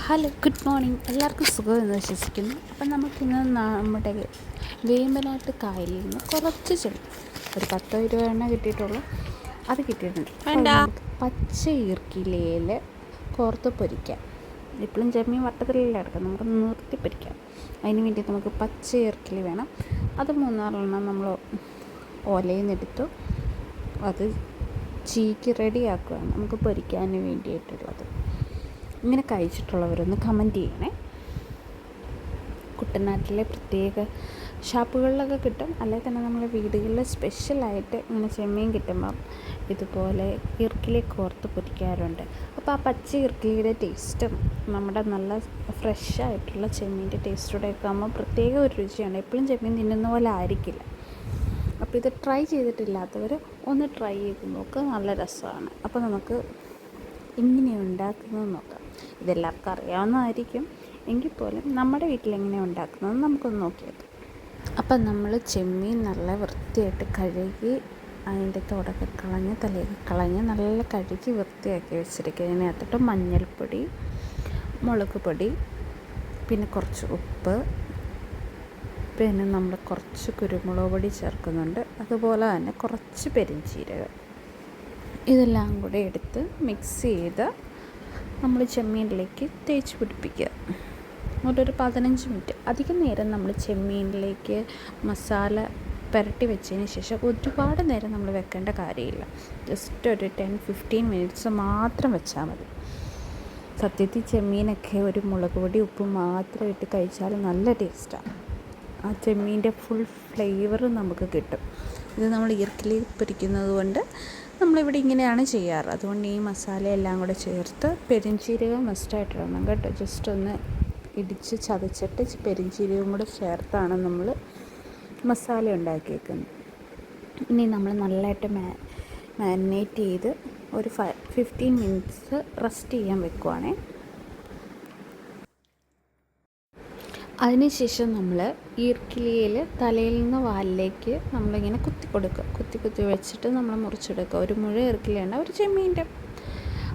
Hello, good morning. എല്ലാവർക്കും സുഖമെന്ന് വിശ്വസിക്കുന്നു. അപ്പം നമുക്കിന്ന് നമ്മുടെ വേമ്പനാട്ട് കായലിൽ നിന്ന് കുറച്ച് ചെമ്മീൻ, ഒരു 10-20 എണ്ണ കിട്ടിയിട്ടുള്ളൂ, അത് കിട്ടിയിട്ടുണ്ട്. നമുക്ക് പച്ച ഈർക്കിലയിൽ കോർത്ത് പൊരിക്കാം. ഇപ്പോഴും ചെമ്മീൻ വട്ടത്തിലല്ല കിടക്കാം, നമുക്ക് നിർത്തി പൊരിക്കാം. അതിന് വേണ്ടി നമുക്ക് പച്ച ഈർക്കിലി വേണം. അത് 3-4 നമ്മൾ ഓലയിൽ നിന്നെടുത്തു അത് ചീക്കി റെഡിയാക്കുകയാണ് നമുക്ക് പൊരിക്കാൻ വേണ്ടിയിട്ടുള്ളത്. ഇങ്ങനെ കഴിച്ചിട്ടുള്ളവരൊന്ന് കമൻറ്റ് ചെയ്യണേ. കുട്ടനാട്ടിലെ പ്രത്യേക ഷാപ്പുകളിലൊക്കെ കിട്ടും, അല്ലെങ്കിൽ തന്നെ നമ്മുടെ വീടുകളിൽ സ്പെഷ്യലായിട്ട് ഇങ്ങനെ ചെമ്മീൻ കിട്ടുമ്പം ഇതുപോലെ ഇർക്കിലി കോർത്ത് പൊരിക്കാറുണ്ട്. അപ്പോൾ ആ പച്ച ഇർക്കിലിയുടെ ടേസ്റ്റും നമ്മുടെ നല്ല ഫ്രഷായിട്ടുള്ള ചെമ്മീൻ്റെ ടേസ്റ്റോടെയൊക്കെ ആകുമ്പോൾ പ്രത്യേക ഒരു രുചിയാണ്. എപ്പോഴും ചെമ്മീൻ തിന്നുന്ന പോലെ ആയിരിക്കില്ല. അപ്പോൾ ഇത് ട്രൈ ചെയ്തിട്ടില്ലാത്തവർ ഒന്ന് ട്രൈ ചെയ്ത് നോക്കുക, നല്ല രസമാണ്. അപ്പോൾ നമുക്ക് എങ്ങനെ ഉണ്ടാക്കുന്നത് നോക്കാം. ഇതെല്ലാവർക്കും അറിയാവുന്നതായിരിക്കും, എങ്കിൽ പോലും നമ്മുടെ വീട്ടിലെങ്ങനെ ഉണ്ടാക്കുന്നത് നമുക്കൊന്ന് നോക്കിയത്. അപ്പം നമ്മൾ ചെമ്മീൻ നല്ല വൃത്തിയായിട്ട് കഴുകി അതിൻ്റെ തോടൊക്കെ കളഞ്ഞ് തലയൊക്കെ കളഞ്ഞ് നല്ല കഴുകി വൃത്തിയാക്കി വെച്ചിരിക്കുക. അതിനകത്തിട്ട് മഞ്ഞൾപ്പൊടി, മുളക് പൊടി, പിന്നെ കുറച്ച് ഉപ്പ്, പിന്നെ നമ്മൾ കുറച്ച് കുരുമുളക് പൊടി ചേർക്കുന്നുണ്ട്, അതുപോലെ തന്നെ കുറച്ച് പെരുംജീരകം. ഇതെല്ലാം കൂടെ എടുത്ത് മിക്സ് ചെയ്ത് നമ്മൾ ചെമ്മീനിലേക്ക് തേച്ച് പിടിപ്പിക്കുക. ഒരു 15 മിനിറ്റ്, അധികം നേരം നമ്മൾ ചെമ്മീനിലേക്ക് മസാല പുരട്ടി വെച്ചതിന് ശേഷം ഒരുപാട് നേരം നമ്മൾ വെക്കേണ്ട കാര്യമില്ല. ജസ്റ്റ് ഒരു 10-15 മിനിറ്റ്സ് മാത്രം വെച്ചാൽ മതി. സത്യത്തിൽ ചെമ്മീനൊക്കെ ഒരു മുളക് പൊടി ഉപ്പ് മാത്രം ഇട്ട് കഴിച്ചാൽ നല്ല ടേസ്റ്റാണ്. ആ ചെമ്മീൻ്റെ ഫുൾ ഫ്ലേവർ നമുക്ക് കിട്ടും. ഇത് നമ്മൾ ഈർക്കിലി പൊരിക്കുന്നത് കൊണ്ട് നമ്മളിവിടെ ഇങ്ങനെയാണ് ചെയ്യാറ്. അതുകൊണ്ട് ഈ മസാല എല്ലാം കൂടെ ചേർത്ത് പെരുംജീരകം മസ്റ്റായിട്ടിടണം കേട്ടോ. ജസ്റ്റ് ഒന്ന് ഇടിച്ച് ചതച്ചിട്ട് പെരുംജീരകം കൂടെ ചേർത്താണ് നമ്മൾ മസാല ഉണ്ടാക്കിയേക്കുന്നത്. ഇനി നമ്മൾ നല്ലതായിട്ട് മാരിനേറ്റ് ചെയ്ത് ഒരു 15 മിനിറ്റ്സ് റെസ്റ്റ് ചെയ്യാൻ വെക്കുവാണേ. അതിനുശേഷം നമ്മൾ ഈർക്കിലിയിൽ തലയിൽ നിന്ന് വാലിലേക്ക് നമ്മളിങ്ങനെ കുത്തി വെച്ചിട്ട് നമ്മൾ മുറിച്ചെടുക്കുക. ഒരു മുഴുവൻ ഈർക്കിലിയുണ്ട്, ഒരു ചെമ്മീൻ്റെ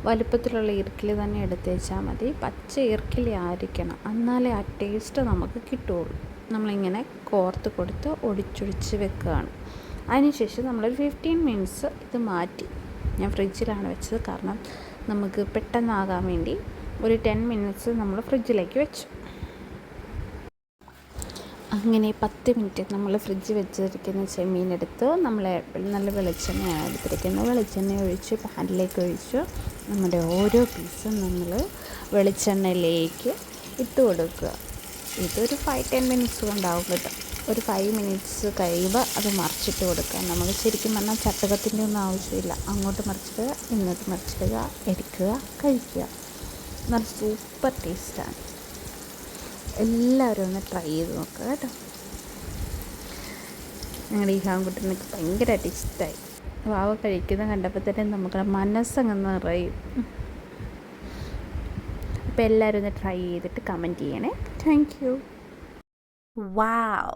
വലുപ്പത്തിലുള്ള ഈർക്കിലി തന്നെ എടുത്ത് വെച്ചാൽ മതി. പച്ച ഈർക്കിലി ആയിരിക്കണം, എന്നാലേ ആ ടേസ്റ്റ് നമുക്ക് കിട്ടുകയുള്ളൂ. നമ്മളിങ്ങനെ കോർത്ത് കൊടുത്ത് ഒടിച്ചൊടിച്ച് വെക്കുകയാണ്. അതിനുശേഷം നമ്മളൊരു 15 മിനിറ്റ്സ് ഇത് മാറ്റി, ഞാൻ ഫ്രിഡ്ജിലാണ് വെച്ചത്, കാരണം നമുക്ക് പെട്ടെന്നാകാൻ വേണ്ടി ഒരു 10 മിനിറ്റ്സ് നമ്മൾ ഫ്രിഡ്ജിലേക്ക് വെച്ചു. അങ്ങനെ 10 മിനിറ്റ് നമ്മൾ ഫ്രിഡ്ജ് വെച്ചിരിക്കുന്ന ചെമ്മീനെടുത്ത് നമ്മൾ നല്ല വെളിച്ചെണ്ണയാണ് എടുത്തിരിക്കുന്നത്. വെളിച്ചെണ്ണ ഒഴിച്ച് പാനിലേക്ക് ഒഴിച്ച് നമ്മുടെ ഓരോ പീസും നമ്മൾ വെളിച്ചെണ്ണയിലേക്ക് ഇട്ട് കൊടുക്കുക. ഇതൊരു 5-10 മിനിറ്റ്സ് കൊണ്ടാവും കേട്ടോ. ഒരു 5 മിനിറ്റ്സ് കഴിയുമ്പോൾ അത് മറിച്ചിട്ട് കൊടുക്കുക. നമുക്ക് ശരിക്കും പറഞ്ഞാൽ ചട്ടകത്തിൻ്റെ ഒന്നും ആവശ്യമില്ല. അങ്ങോട്ട് മറിച്ചിടുക, ഇങ്ങോട്ട് മറിച്ചിടുക, എടുക്കുക, കഴിക്കുക. നല്ല സൂപ്പർ ടേസ്റ്റാണ്. എല്ലാവരും ഒന്ന് ട്രൈ ചെയ്ത് നോക്കുക കേട്ടോ. ഞങ്ങളുടെ ഈ ഹാൻകുട്ടനൊക്കെ ഭയങ്കരമായിട്ട് ഇഷ്ടമായി. വാവ കഴിക്കുന്നത് കണ്ടപ്പോൾ തന്നെ നമ്മുടെ മനസ്സങ്ങ് നിറയും. അപ്പോൾ എല്ലാവരും ഒന്ന് ട്രൈ ചെയ്തിട്ട് കമൻറ്റ് ചെയ്യണേ. Thank you. Wow.